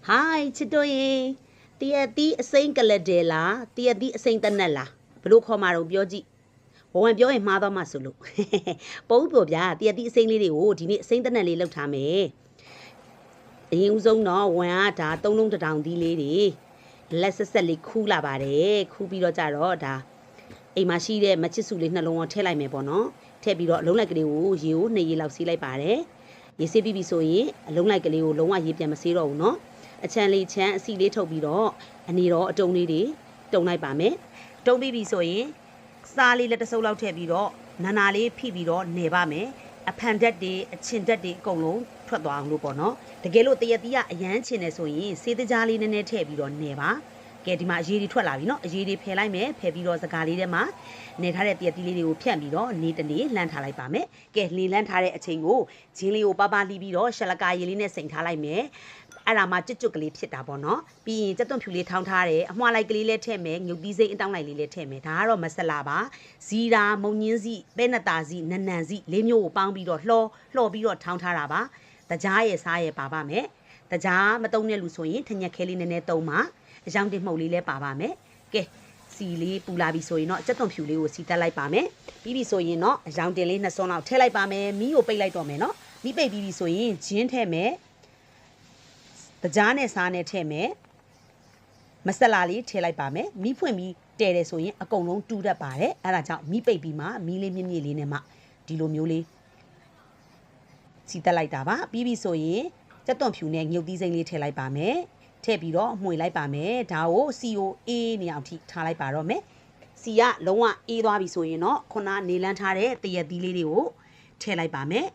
Hi, chitoye. Tia ti asain kaladela, tia ti asain tanala. Bro khomaro byoji. Wan byo en ma do ma so lo. Pou pyo bya, tia ti asainလေးတွေကိုဒီနေ့အစိမ့်တနက်လေးလောက်ထားမယ်။အရင်ဦးဆုံးတော့ဝန်ကဒါသုံးလုံးတစ်ထောင်ဒီလေးတွေလက်ဆက်ဆက်လေးခူးလာပါတယ်။ခူးပြီးတော့ကြတော့ဒါအိမ်မှာရှိတဲ့မချစ်စုလေးနှလုံးကိုထည့်လိုက်မယ်ပေါ့နော်။ထည့်ပြီးတော့အလုံးလိုက်ကလေးကိုရေကို2ရေလောက်စီးလိုက်ပါတယ်။ရေစီးပြီးပြီဆိုရင်အလုံးလိုက်ကလေးကိုလုံးဝရေပြန်မစေးတော့ဘူးနော်။အချမ်းလေးချမ်းအစီလေးထုတ်ပြီးတော့အနေတော့အတုံးလေးတွေတုံလိုက်ပါမယ်။တုံပြီးပြီဆိုရင်စားလေးလက်တစုပ်လောက်ထည့်ပြီးတော့နာလေးဖိပြီးတော့နေပါမယ်အဖန်ဓာတ်တွေအချင်ဓာတ်တွေအကုန်လုံးထွက်သွားအောင်လို့ပေါ့နော်တကယ်လို့တရတီးကအရန်ချင်နေဆိုရင်စေးတကြားလေးနည်းနည်းထည့်ပြီးတော့နေပါကဲဒီမှာအရေးတွေထွက်လာပြီနော်အရေးတွေဖယ်လိုက်မယ်ဖယ်ပြီးတော့စကားလေးထဲမှာနေထားတဲ့တရတီးလေးတွေကိုဖြန့်ပြီးတော့နေတနေလှမ်းထားလိုက်ပါမယ်ကဲလေလှမ်းထားတဲ့အချိန်ကိုဂျင်းလေးကိုပါပါလှီးပြီးတော့ရှလကာရည်လေးနဲ့စိန်ထားလိုက်မယ်အဲ့ဒါမှကျွတ်ကလေးဖြစ်တာပေါ့နော်ပြီးရင်ကြက်သွန်ဖြူလေးထောင်းထားတယ်အမွှားလိုက်ကလေးလည်းထည့်မယ်ငုတ်သီးစိမ့်အတောင်းလိုက်လေးလည်းထည့်မယ်ဒါကတော့မဆလာပါဇီရာမုံညင်းစီပဲနတာစီနနန်စီလေးမျိုးကိုပေါင်းပြီးတော့လှော်ပြီးတော့ထောင်းထားတာပါတကြားရဲ့စားရဲ့ပါပါမယ်တကြားမတုံးတဲ့လူဆိုရင်ထညက်ခဲလေးနည်းနည်းတုံးပါအယောင်တင်မှုတ်လေးလည်းပါပါမယ်ကဲစီလေးပူလာပြီဆိုရင်တော့ကြက်သွန်ဖြူလေးကိုစီတက်လိုက်ပါမယ်ပြီးပြီဆိုရင်တော့အယောင်တင်လေး2စွန်းလောက်ထည့်လိုက်ပါမယ်မီးကိုပိတ်လိုက်တော့မယ်နော်မီးပိတ်ပြီးပြီဆိုရင်ဂျင်းထည့်မယ်တကြားနဲ့စားနဲ့ထည့်မယ်မဆလာလေးထည့်လိုက်ပါမယ်မီးဖွင့်ပြီးတဲတယ်ဆိုရင်အကုန်လုံးတူတတ်ပါတယ်အဲ့ဒါကြောင့်မီးပိတ်ပြီးမှမီးလေးမြင့်မြင့်လေးနဲ့မှဒီလိုမျိုးလေးစီတက်လိုက်တာပါပြီးပြီဆိုရင်ကြက်သွန်ဖြူနဲ့ငုတ်သီးစိမ့်လေးထည့်လိုက်ပါမယ်ထည့်ပြီးတော့မှွေလိုက်ပါမယ်ဒါကို COA နေအောင်ထိထားလိုက်ပါတော့မယ်စီကလုံးဝအေးသွားပြီဆိုရင်တော့ခုနနေလန်းထားတဲ့တရက်သီးလေးတွေကိုထည့်လိုက်ပါမယ်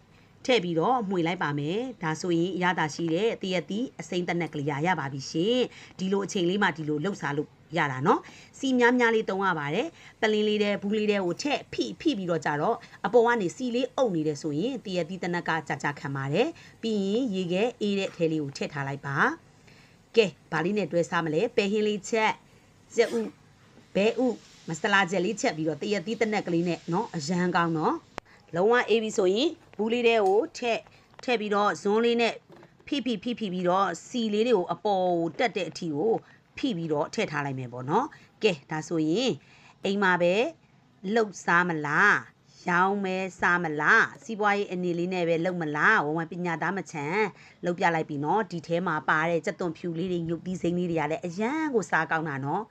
ထည့်ပြီးတော့မှွေလိုက်ပါမယ်ဒါဆိုရင်ရတာရှိတဲ့တရက်သီးအစိမ့်တက်နက်ကလေးရပါပြီရှင်ဒီလိုအချိန်လေးမှဒီလိုလှုပ်စားလို့ရတာเนาะစီများများလေးတုံးရပါတယ်ပလင်းလေးတဲ့ဘူးလေးတဲ့ကိုထည့်ဖိပြီးတော့ကြတော့အပေါ်ကနေစီလေးအုပ်နေတယ်ဆိုရင်တရက်သီးတနက်ကကြာခံပါတယ်ပြီးရင်ရေခဲအေးတဲ့ထဲလေးကိုထည့်ထားလိုက်ပါကဲဘာလေးနဲ့တွဲစားမလဲပဲဟင်းလေးချက်စက်ဥဘဲဥမဆလာချက်လေးချက်ပြီးတော့တရက်သီးတနက်ကလေးနဲ့เนาะအရန်ကောင်းเนาะလုံးဝအေးပြီဆိုရင်ဘူးလေးတဲ့ကိုထည့်ပြီးတော့ဇွန်းလေးနဲ့ဖိပြီးတော့စီလေးတွေကိုအပေါ်ကိုတက်တဲ့အထီကိုဖိပြီးတော့ထည့်ထားလိုက်မယ်ပေါ့နော်ကဲဒါဆိုရင်အိမ်မှာပဲလှုပ်စားမလားရောင်းမဲစားမလားစီးပွားရေးအနေလေးနဲ့ပဲလှုပ်မလားဝဝပညာသားမချမ်းလှုပ်ပြလိုက်ပြီနော်ဒီထဲမှာပါတဲ့ကြက်သွန်ဖြူလေးတွေညုတ်သီးစိမ့်လေးတွေကလည်းအရန်ကိုစားကောင်းတာနော်